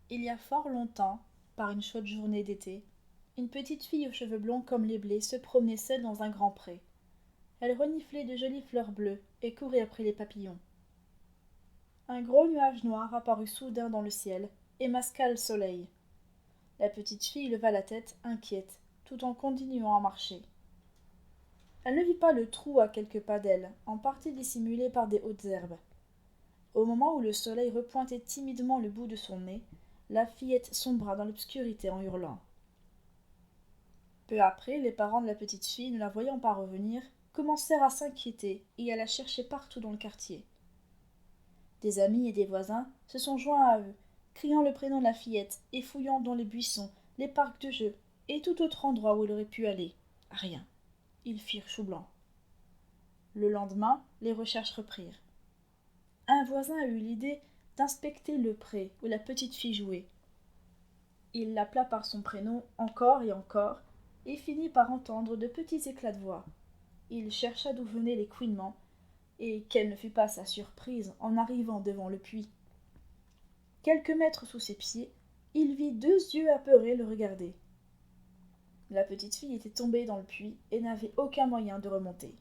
Il y a fort longtemps, par une chaude journée d'été, une petite fille aux cheveux blonds comme les blés se promenait seule dans un grand pré. Elle reniflait de jolies fleurs bleues et courait après les papillons. Un gros nuage noir apparut soudain dans le ciel et masqua le soleil. La petite fille leva la tête, inquiète, tout en continuant à marcher. Elle ne vit pas le trou à quelques pas d'elle, en partie dissimulé par des hautes herbes. Au moment où le soleil repointait timidement le bout de son nez, la fillette sombra dans l'obscurité en hurlant. Peu après, les parents de la petite fille, ne la voyant pas revenir, commencèrent à s'inquiéter et à la chercher partout dans le quartier. Des amis et des voisins se sont joints à eux, criant le prénom de la fillette et fouillant dans les buissons, les parcs de jeux et tout autre endroit où elle aurait pu aller. Rien. Ils firent chou blanc. Le lendemain, les recherches reprirent. Un voisin eut l'idée d'inspecter le pré où la petite fille jouait. Il l'appela par son prénom encore et finit par entendre de petits éclats de voix. Il chercha d'où venaient les couinements, et quelle ne fut pas sa surprise en arrivant devant le puits. Quelques mètres sous ses pieds, il vit deux yeux apeurés le regarder. La petite fille était tombée dans le puits et n'avait aucun moyen de remonter.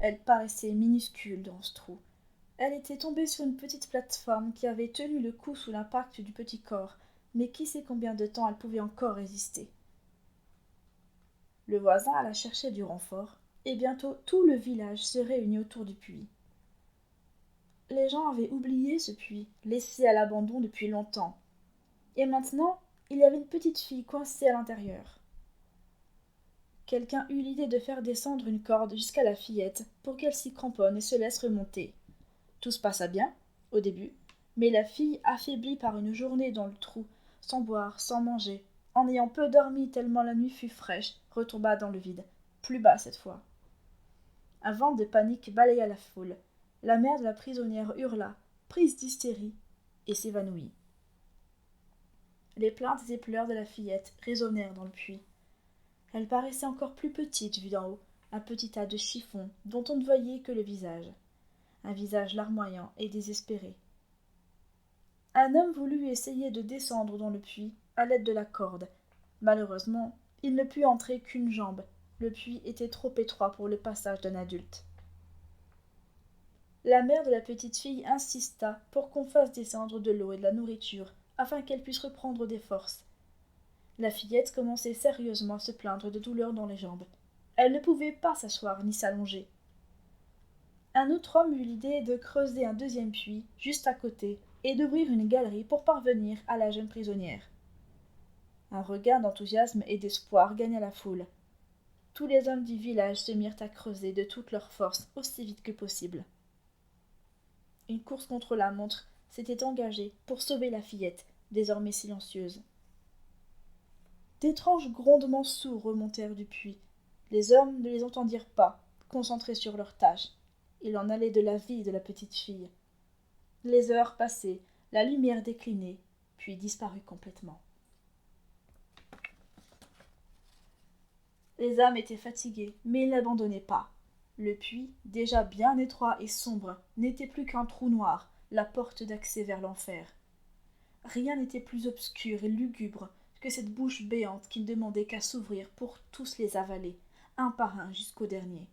Elle paraissait minuscule dans ce trou. Elle était tombée sur une petite plate-forme qui avait tenu le coup sous l'impact du petit corps, mais qui sait combien de temps elle pouvait encore résister. Le voisin alla chercher du renfort, et bientôt tout le village se réunit autour du puits. Les gens avaient oublié ce puits, laissé à l'abandon depuis longtemps. Et maintenant, il y avait une petite fille coincée à l'intérieur. Quelqu'un eut l'idée de faire descendre une corde jusqu'à la fillette pour qu'elle s'y cramponne et se laisse remonter. Tout se passa bien, au début, mais la fille, affaiblie par une journée dans le trou, sans boire, sans manger, en ayant peu dormi tellement la nuit fut fraîche, retomba dans le vide, plus bas cette fois. Un vent de panique balaya la foule. La mère de la prisonnière hurla, prise d'hystérie, et s'évanouit. Les plaintes et pleurs de la fillette résonnèrent dans le puits. Elle paraissait encore plus petite vue d'en haut, un petit tas de chiffons dont on ne voyait que le visage. Un visage larmoyant et désespéré. Un homme voulut essayer de descendre dans le puits à l'aide de la corde. Malheureusement, il ne put entrer qu'une jambe. Le puits était trop étroit pour le passage d'un adulte. La mère de la petite fille insista pour qu'on fasse descendre de l'eau et de la nourriture, afin qu'elle puisse reprendre des forces. La fillette commençait sérieusement à se plaindre de douleurs dans les jambes. Elle ne pouvait pas s'asseoir ni s'allonger. Un autre homme eut l'idée de creuser un deuxième puits, juste à côté, et d'ouvrir une galerie pour parvenir à la jeune prisonnière. Un regain d'enthousiasme et d'espoir gagna la foule. Tous les hommes du village se mirent à creuser de toutes leurs forces aussi vite que possible. Une course contre la montre s'était engagée pour sauver la fillette, désormais silencieuse. D'étranges grondements sourds remontèrent du puits. Les hommes ne les entendirent pas, concentrés sur leurs tâches. Il en allait de la vie de la petite fille. Les heures passaient, la lumière déclinait, puis disparut complètement. Les âmes étaient fatiguées, mais ils n'abandonnaient pas. Le puits, déjà bien étroit et sombre, n'était plus qu'un trou noir, la porte d'accès vers l'enfer. Rien n'était plus obscur et lugubre que cette bouche béante qui ne demandait qu'à s'ouvrir pour tous les avaler, un par un jusqu'au dernier.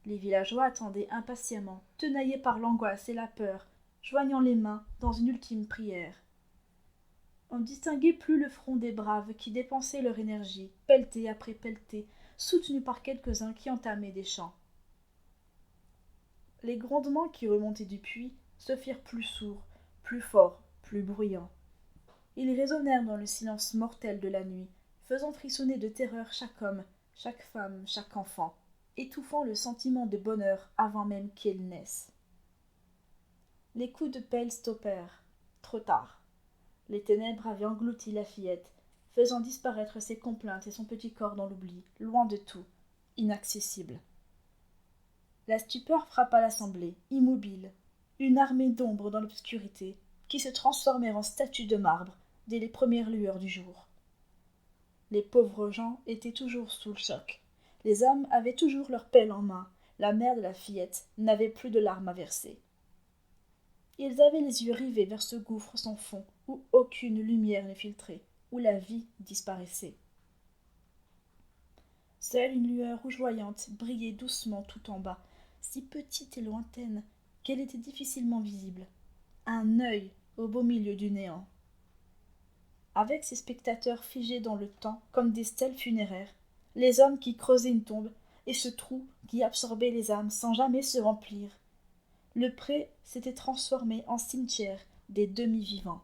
Les villageois attendaient impatiemment, tenaillés par l'angoisse et la peur, joignant les mains dans une ultime prière. On ne distinguait plus le front des braves qui dépensaient leur énergie, pelletée après pelletée, soutenus par quelques-uns qui entamaient des chants. Les grondements qui remontaient du puits se firent plus sourds, plus forts, plus bruyants. Ils résonnèrent dans le silence mortel de la nuit, faisant frissonner de terreur chaque homme, chaque femme, chaque enfant, étouffant le sentiment de bonheur avant même qu'il naisse. Les coups de pelle stoppèrent, trop tard. Les ténèbres avaient englouti la fillette, faisant disparaître ses complaintes et son petit corps dans l'oubli, loin de tout, inaccessible. La stupeur frappa l'assemblée, immobile, une armée d'ombres dans l'obscurité, qui se transformèrent en statues de marbre dès les premières lueurs du jour. Les pauvres gens étaient toujours sous le choc. Les hommes avaient toujours leur pelle en main. La mère de la fillette n'avait plus de larmes à verser. Ils avaient les yeux rivés vers ce gouffre sans fond, où aucune lumière ne filtrait, où la vie disparaissait. Seule une lueur rougeoyante brillait doucement tout en bas, si petite et lointaine qu'elle était difficilement visible. Un œil au beau milieu du néant. Avec ces spectateurs figés dans le temps comme des stèles funéraires, les hommes qui creusaient une tombe et ce trou qui absorbait les âmes sans jamais se remplir. Le pré s'était transformé en cimetière des demi-vivants.